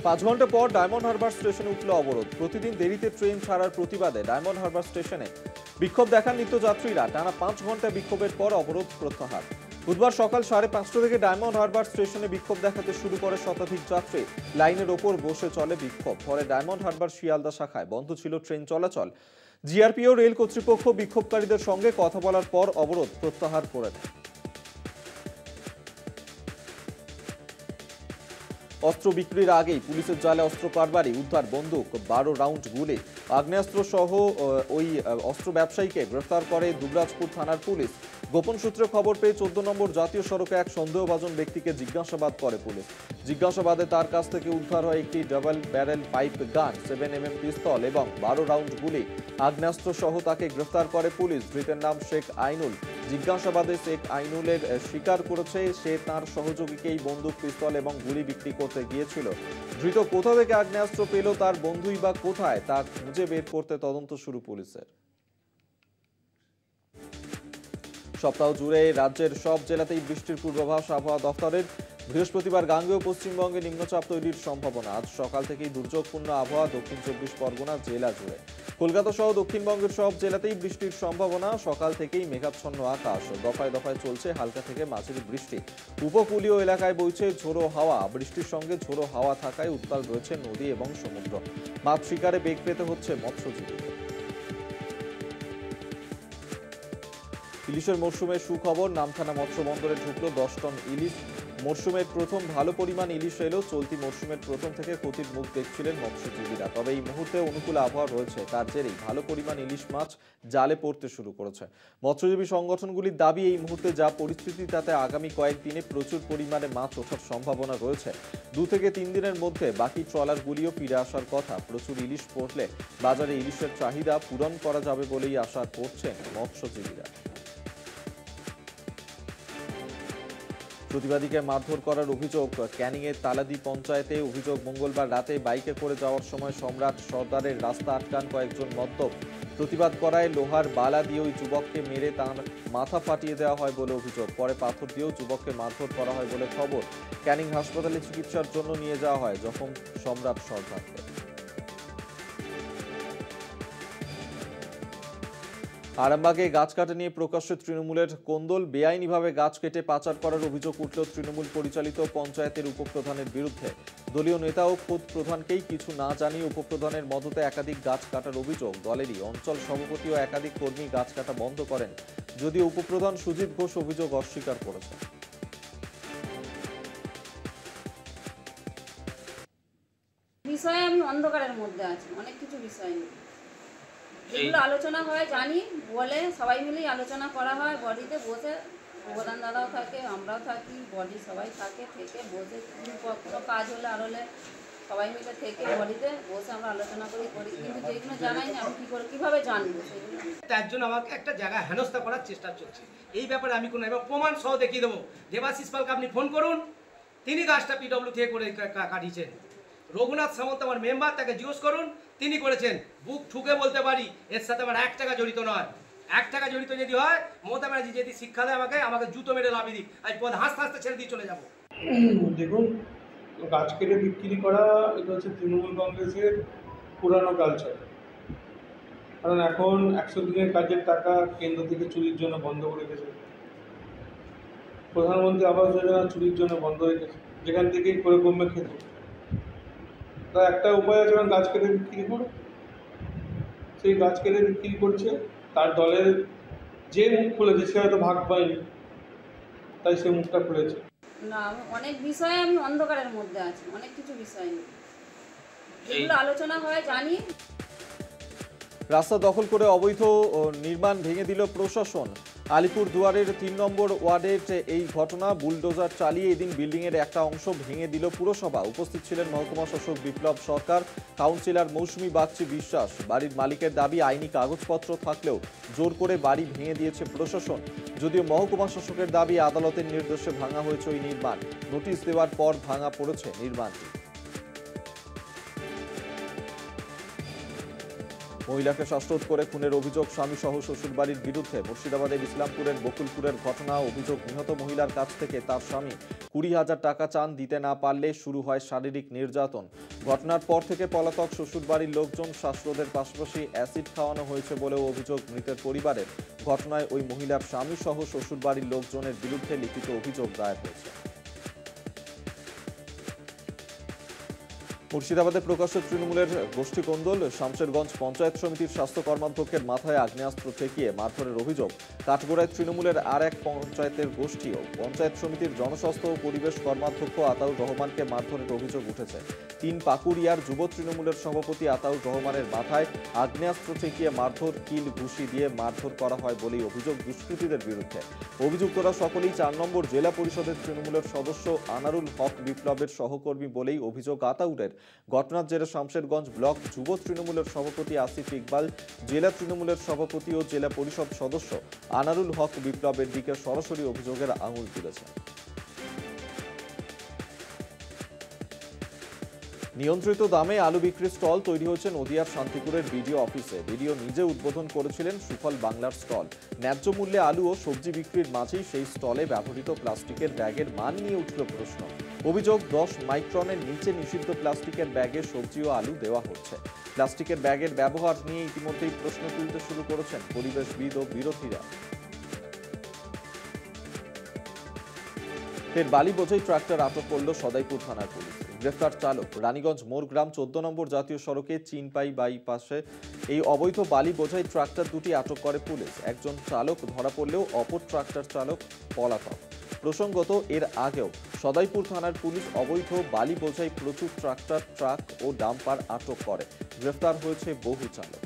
5 ঘন্টা পর ডায়মন্ড হারবার স্টেশনে উঠল অবরোধ। প্রতিদিন দেরিতে ট্রেন ছাড়ার প্রতিবাদে ডায়মন্ড হারবার স্টেশনে বিক্ষোভ দেখান নিত্যযাত্রীরা। টানা 5 ঘন্টা বিক্ষোভের পর অবরোধ প্রত্যাহার। বুধবার সকাল 5:30 থেকে ডায়মন্ড হারবার স্টেশনে বিক্ষোভ দেখাতে শুরু করে শতাধিক যাত্রী। লাইনের ওপর বসে চলে বিক্ষোভ। পরে ডায়মন্ড হারবার শিয়ালদা শাখায় বন্ধ ছিল ট্রেন চলাচল। জিআরপি ও রেল কর্তৃপক্ষ বিক্ষোভকারীদের সঙ্গে কথা বলার পর অবরোধ প্রত্যাহার করে নেয়। অস্ত্র বিক্রির আগেই পুলিশের জালে অস্ত্র কারবারি, উদ্ধার বন্দুক, 12 রাউন্ড গুলি, আগ্নেয়াস্ত্র সহ ওই অস্ত্র ব্যবসায়ীকে গ্রেফতার করে দুবরাজপুর থানার পুলিশ। গোপন সূত্রে খবর পেয়ে 14 নম্বর জাতীয় সড়কে এক সন্দেহভাজন ব্যক্তিকে জিজ্ঞাসাবাদ করে পুলিশ। জিজ্ঞাসাবাদে তার কাছ থেকে উদ্ধার হয় একটি ডাবল ব্যারেল পাইপ গান, 7mm পিস্তল এবং 12 রাউন্ড গুলি। আগ্নেয়াস্ত্র সহ তাকে গ্রেফতার করে পুলিশ। ধৃতের নাম শেখ আইনুল। জিজ্ঞাসাবাদে শেখ আইনুলের স্বীকার করেছে সে তার সহযোগীকেই বন্দুক, পিস্তল এবং গুলি বিক্রি করতে গিয়েছিল। ধৃত কোথা থেকে আগ্নেয়াস্ত্র পেল, তার বন্ধুই বা কোথায়, তা খুঁজে বের করতে তদন্ত শুরু পুলিশের। সপ্তাহ জুড়ে রাজ্যের সব জেলাতেই বৃষ্টির পূর্বাভাস আবহাওয়া দফতরের। বৃহস্পতিবার গাঙ্গেয় পশ্চিমবঙ্গে নিম্নচাপ তৈরির সম্ভাবনা। আজ সকাল থেকেই দুর্যোগপূর্ণ আবহাওয়া দক্ষিণ 24 পরগনা জেলা জুড়ে। কলকাতা সহ দক্ষিণবঙ্গের সব জেলাতেই বৃষ্টির সম্ভাবনা। সকাল থেকেই মেঘাচ্ছন্ন আকাশ। দফায় দফায় চলছে হালকা থেকে মাঝারি বৃষ্টি। উপকূলীয় এলাকায় বইছে ঝোড়ো হাওয়া। বৃষ্টির সঙ্গে ঝোড়ো হাওয়া থাকায় উত্তাল রয়েছে নদী এবং সমুদ্র। মাছ শিকারে বেগ পেতে হচ্ছে মৎস্যজীবীদের। ইলিশের মরশুমে সুখবর। নামখানা মৎস্য বন্দরে ঢুকলো 10 টন ইলিশ। মরশুমের প্রথম ভালো পরিমাণ ইলিশ এলো। চলতি মরশুমের প্রথম থেকে ক্ষতির মুখ দেখছিলেন মৎস্যজীবীরা। তবে এই মুহূর্তে অনুকূল আবহাওয়া রয়েছে, তার জেরেই ভালো পরিমাণ ইলিশ মাছ জালে পড়তে শুরু করেছে। মৎস্যজীবী সংগঠনগুলির দাবি, এই মুহূর্তে যা পরিস্থিতি তাতে আগামী কয়েকদিনে প্রচুর পরিমাণে মাছ ওঠার সম্ভাবনা রয়েছে। 2 থেকে 3 দিনের মধ্যে বাকি ট্রলারগুলিও ফিরে আসার কথা। প্রচুর ইলিশ পড়লে বাজারে ইলিশের চাহিদা পূরণ করা যাবে বলেই আশা করছেন মৎস্যজীবীরা। প্রতিবাদীকে মারধর করার অভিযোগ। ক্যানিংয়ের তালাদি পঞ্চায়েতে অভিযোগ, মঙ্গলবার রাতে বাইকে করে যাওয়ার সময় সম্রাট সর্দারের রাস্তা আটকান কয়েকজন মদ্যপ। প্রতিবাদ করায় লোহার বালা দিয়ে ওই যুবককে মেরে তার মাথা ফাটিয়ে দেওয়া হয় বলে অভিযোগ। পরে পাথর দিয়েও যুবককে মারধর করা হয় বলে খবর। ক্যানিং হাসপাতালে চিকিৎসার জন্য নিয়ে যাওয়া হয় জখম সম্রাট সর্দারকে। আরামবাগে গাছ কাটা নিয়ে প্রকাশ্যে তৃণমূলের কোন্দল। বেআইনিভাবে গাছ কেটে পাচার করার অভিযোগ উঠল তৃণমূল পরিচালিত পঞ্চায়েতের উপপ্রধানের বিরুদ্ধে। দলীয় নেতা ও খোদ প্রধানকেই কিছু না জানিয়ে উপপ্রধানের মদতে একাধিক গাছ কাটার অভিযোগ। দলেরই অঞ্চল সভাপতি ও একাধিক কর্মী গাছ কাটা বন্ধ করেন, যদিও উপপ্রধান সুজিত ঘোষ অভিযোগ অস্বীকার করেছেন। বিষয়ে আমি অন্ধকারের মধ্যে আছি, অনেক কিছু বিষয় নিয়ে যেগুলো আলোচনা হয় জানি, বলে সবাই মিলেই আলোচনা করা হয়। বডিতে বসে প্রধান দাদাও থাকে, আমরাও থাকি, বডি সবাই থাকে, থেকে বসে কোনো কাজ হলে আর হলে সবাই মিলে থেকে বডিতে বসে আমরা আলোচনা করি। কিন্তু যেগুলো জানাই না আমি কীভাবে জানবো সেগুলো। তার জন্য আমাকে একটা জায়গায় হেনস্থা করার চেষ্টা চলছে। এই ব্যাপারে আমি কোনো এবং প্রমাণ সহ দেখিয়ে দেবো। দেবাশিস পালকে আপনি ফোন করুন, তিনি গাছটা পিডব্লিউ থেকে করে কাটিয়েছেন। রঘুনাথ সামন্ত আমার মেম্বার, তাকে জিজ্ঞেস করুন, তিনি করেছেন। বুক ঠুকে বলতে পারি এর সাথে আমার 1 টাকা জড়িত নয়। 1 টাকা জড়িত যদি হয়, মমতা ব্যানার্জি যদি শিক্ষা দেয় আমাকে জুতো মেরে লাভি দিক, আমি পদ হাসতে হাসতে ছেড়ে দিয়ে চলে যাবো। দেখুন, গাছ কেটে বিক্রি করা এটা হচ্ছে তৃণমূল কংগ্রেসের পুরানো কালচার। কারণ এখন 100 দিনের কাজের টাকা কেন্দ্র থেকে চুরির জন্য বন্ধ করে গেছে। প্রধানমন্ত্রী আবাস যোজনা চুরির জন্য বন্ধ হয়ে গেছে, যেখান থেকেই করে কমে খেত। তা একটা উপায় আছে, গাছ কেটে বিক্রি করো। সেই গাছ কেটে বিক্রি করছে, তার দলের যে মুখ খুলেছে সে হয়তো ভাগ পায়নি, তাই সে মুখটা খুলেছে। না, অনেক বিষয়ে আমি অন্ধকারের মধ্যে আছি, অনেক কিছু বিষয় নিয়ে যেগুলো আলোচনা হয় জানি। রাস্তা দখল করে অবৈধ নির্মাণ ভেঙে দিল প্রশাসন। আলিপুর দুয়ারের 3 নম্বর ওয়ার্ডের এই ঘটনা। বুলডোজার চালিয়ে এদিন বিল্ডিংয়ের একটা অংশ ভেঙে দিল পুরসভা। উপস্থিত ছিলেন মহকুমা শাসক বিপ্লব সরকার, কাউন্সিলর মৌসুমী বাগচি বিশ্বাস। বাড়ির মালিকের দাবি, আইনি কাগজপত্র থাকলেও জোর করে বাড়ি ভেঙে দিয়েছে প্রশাসন। যদিও মহকুমা শাসকের দাবি, আদালতের নির্দেশে ভাঙা হয়েছে ওই নির্মাণ। নোটিশ দেওয়ার পর ভাঙা পড়েছে নির্মাণটি। মহিলাকে শ্বাসরোধ করে খুনের অভিযোগ স্বামী সহ শ্বশুরবাড়ির বিরুদ্ধে। মুর্শিদাবাদের ইসলামপুরের বকুলপুরের ঘটনা। অভিযোগ, নিহত মহিলার কাছ থেকে তার স্বামী 20,000 টাকা চান, দিতে না পারলে শুরু হয় শারীরিক নির্যাতন। ঘটনার পর থেকে পলাতক শ্বশুরবাড়ির লোকজন শ্বাসরোধের পাশাপাশি অ্যাসিড খাওয়ানো হয়েছে বলেও অভিযোগ মৃতের পরিবারের। ঘটনায় ওই মহিলার স্বামী সহ শ্বশুরবাড়ির লোকজনের বিরুদ্ধে লিখিত অভিযোগ দায়ের হয়েছে। মুর্শিদাবাদে প্রকাশ্য তৃণমূলের গোষ্ঠী কোন্দল। শামশেরগঞ্জ পঞ্চায়েত সমিতির স্বাস্থ্য কর্মাধ্যক্ষের মাথায় আগ্নেয়াস্ত্র ঠেকিয়ে মারধরের অভিযোগ। কাঠগোড়ায় তৃণমূলের আর এক পঞ্চায়েতের গোষ্ঠীও পঞ্চায়েত সমিতির জনস্বাস্থ্য ও পরিবেশ কর্মাধ্যক্ষ আতাউর রহমানকে মারধরের অভিযোগ উঠেছে। পাকুড়িয়ার যুব তৃণমূলের সভাপতি আতাউর রহমানের মাথায় আগ্নেয়াস্ত্র ঠেকিয়ে মারধর, কিল ঘুষি দিয়ে মারধর করা হয় বলেই অভিযোগ দুষ্কৃতীদের বিরুদ্ধে। অভিযুক্তরা সকলেই 4 নম্বর জেলা পরিষদের তৃণমূলের সদস্য আনারুল হক বিপ্লবের সহকর্মী বলেই অভিযোগ আতাউরের। ঘটনার জেরে শামশেরগঞ্জ ব্লক যুব তৃণমূলের সভাপতি আসিফ ইকবাল, জেলা তৃণমূলের সভাপতি ও জেলা পরিষদ সদস্য আনারুল হক বিপ্লবের দিকে সরাসরি অভিযোগের আঙুল তুলেছে। নিয়ন্ত্রিত দামে আলু বিক্রির স্টল তৈরি হয়েছে নদিয়ার শান্তিপুরের বিডিও অফিসে। বিডিও নিজে উদ্বোধন করেছিলেন সুফল বাংলার স্টল। ন্যায্য মূল্যে আলু ও সবজি বিক্রির মাঝেই সেই স্টলে ব্যবহৃত প্লাস্টিকের ব্যাগের মান নিয়ে উঠল প্রশ্ন। অভিযোগ, 10 মাইক্রনের নিচে নিষিদ্ধ প্লাস্টিকের ব্যাগে সবজি ও আলু দেওয়া হচ্ছে। প্লাস্টিকের ব্যাগের ব্যবহার নিয়ে ইতিমধ্যেই প্রশ্ন তুলতে শুরু করেছেন পরিবেশবিদ ও বিরোধীরা। ফের বালি বোঝাই ট্রাক্টর আটক করল সদাইপুর থানার পুলিশ। গ্রেফতার চালক। রানীগঞ্জ মোরগ্রাম 14 নম্বর জাতীয় সড়কে চিনপাই বাইপাসে এই অবৈধ বালি বোঝাই ট্রাক্টর দুটি আটক করে পুলিশ। একজন চালক ধরা পড়লেও অপর ট্রাক্টর চালক পলাতক। প্রসঙ্গত, এর আগেও সদাইপুর থানার পুলিশ অবৈধ বালি বোঝাই প্রচুর ট্রাক্টর, ট্রাক ও ডাম্পার আটক করে। গ্রেফতার হয়েছে বহু চালক।